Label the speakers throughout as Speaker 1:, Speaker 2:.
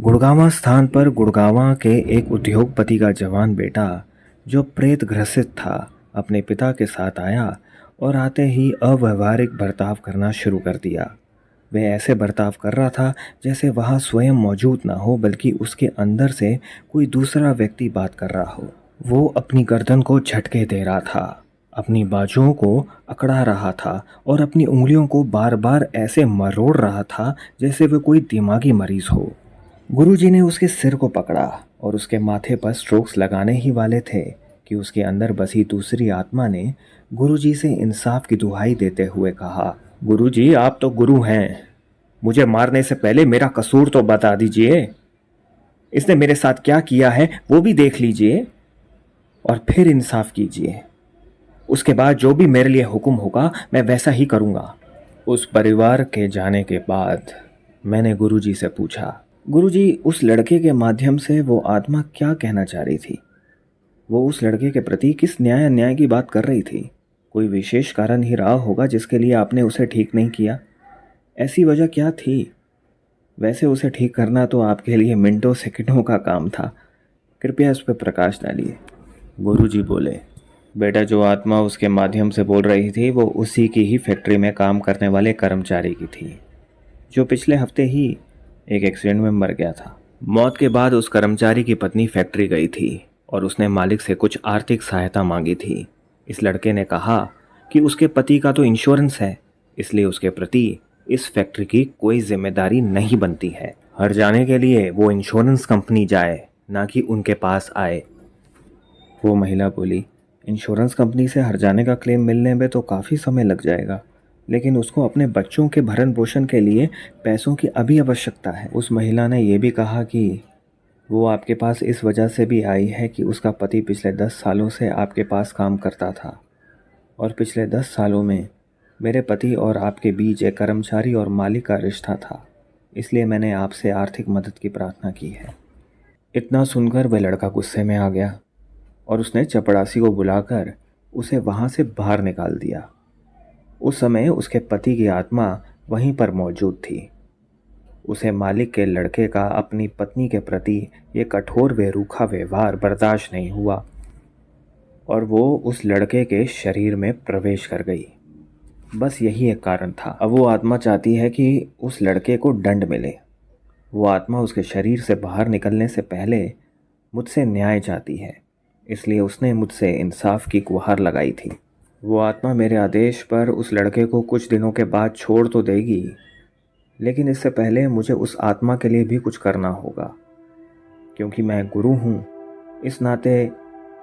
Speaker 1: गुड़गांवा स्थान पर गुड़गांवा के एक उद्योगपति का जवान बेटा जो प्रेत ग्रसित था अपने पिता के साथ आया और आते ही अव्यवहारिक बर्ताव करना शुरू कर दिया। वह ऐसे बर्ताव कर रहा था जैसे वहाँ स्वयं मौजूद ना हो बल्कि उसके अंदर से कोई दूसरा व्यक्ति बात कर रहा हो। वो अपनी गर्दन को झटके दे रहा था, अपनी बाजुओं को अकड़ा रहा था और अपनी उंगलियों को बार बार ऐसे मरोड़ रहा था जैसे वह कोई दिमागी मरीज हो। गुरुजी ने उसके सिर को पकड़ा और उसके माथे पर स्ट्रोक्स लगाने ही वाले थे कि उसके अंदर बसी दूसरी आत्मा ने गुरुजी से इंसाफ की दुहाई देते हुए कहा, गुरुजी आप तो गुरु हैं, मुझे मारने से पहले मेरा कसूर तो बता दीजिए। इसने मेरे साथ क्या किया है वो भी देख लीजिए और फिर इंसाफ कीजिए। उसके बाद जो भी मेरे लिए हुक्म होगा मैं वैसा ही करूँगा। उस परिवार के जाने के बाद मैंने गुरुजी से पूछा, गुरुजी उस लड़के के माध्यम से वो आत्मा क्या कहना चाह रही थी? वो उस लड़के के प्रति किस न्याय अन्याय की बात कर रही थी? कोई विशेष कारण ही रहा होगा जिसके लिए आपने उसे ठीक नहीं किया। ऐसी वजह क्या थी? वैसे उसे ठीक करना तो आपके लिए मिनटों सेकंडों का काम था। कृपया इस पर प्रकाश डालिए। गुरुजी बोले, बेटा जो आत्मा उसके माध्यम से बोल रही थी वो उसी की ही फैक्ट्री में काम करने वाले कर्मचारी की थी जो पिछले हफ्ते ही एक एक्सीडेंट में मर गया था। मौत के बाद उस कर्मचारी की पत्नी फैक्ट्री गई थी और उसने मालिक से कुछ आर्थिक सहायता मांगी थी। इस लड़के ने कहा कि उसके पति का तो इंश्योरेंस है, इसलिए उसके प्रति इस फैक्ट्री की कोई जिम्मेदारी नहीं बनती है। हर जाने के लिए वो इंश्योरेंस कंपनी जाए, ना कि उनके पास आए। वो महिला बोली, इंश्योरेंस कंपनी से हर जाने का क्लेम मिलने में तो काफ़ी समय लग जाएगा, लेकिन उसको अपने बच्चों के भरण पोषण के लिए पैसों की अभी आवश्यकता है। उस महिला ने यह भी कहा कि वो आपके पास इस वजह से भी आई है कि उसका पति पिछले 10 सालों से आपके पास काम करता था और पिछले 10 सालों में मेरे पति और आपके बीच एक कर्मचारी और मालिक का रिश्ता था, इसलिए मैंने आपसे आर्थिक मदद की प्रार्थना की है। इतना सुनकर वह लड़का गुस्से में आ गया और उसने चपड़ासी को बुलाकर उसे वहाँ से बाहर निकाल दिया। उस समय उसके पति की आत्मा वहीं पर मौजूद थी। उसे मालिक के लड़के का अपनी पत्नी के प्रति ये कठोर व रूखा व्यवहार बर्दाश्त नहीं हुआ और वो उस लड़के के शरीर में प्रवेश कर गई। बस यही एक कारण था। अब वो आत्मा चाहती है कि उस लड़के को दंड मिले। वो आत्मा उसके शरीर से बाहर निकलने से पहले मुझसे न्याय चाहती है, इसलिए उसने मुझसे इंसाफ की गुहार लगाई थी। वो आत्मा मेरे आदेश पर उस लड़के को कुछ दिनों के बाद छोड़ तो देगी, लेकिन इससे पहले मुझे उस आत्मा के लिए भी कुछ करना होगा। क्योंकि मैं गुरु हूँ, इस नाते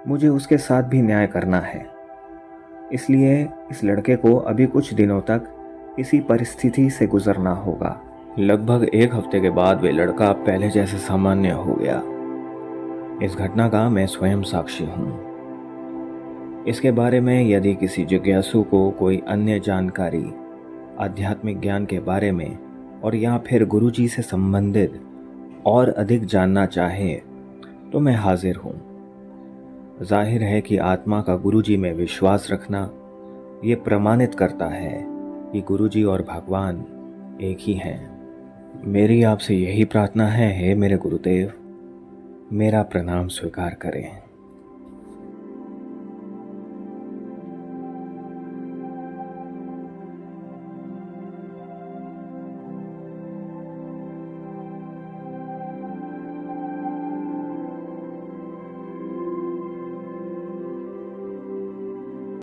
Speaker 1: मुझे उसके साथ भी न्याय करना है। इसलिए इस लड़के को अभी कुछ दिनों तक इसी परिस्थिति से गुजरना होगा। लगभग 1 हफ्ते के बाद वे लड़का पहले जैसे सामान्य हो गया। इस घटना का मैं स्वयं साक्षी हूँ। इसके बारे में यदि किसी जिज्ञासु को कोई अन्य जानकारी आध्यात्मिक ज्ञान के बारे में और या फिर गुरुजी से संबंधित और अधिक जानना चाहे तो मैं हाजिर हूँ। जाहिर है कि आत्मा का गुरुजी में विश्वास रखना ये प्रमाणित करता है कि गुरुजी और भगवान एक ही हैं। मेरी आपसे यही प्रार्थना है, हे मेरे गुरुदेव, मेरा प्रणाम स्वीकार करें।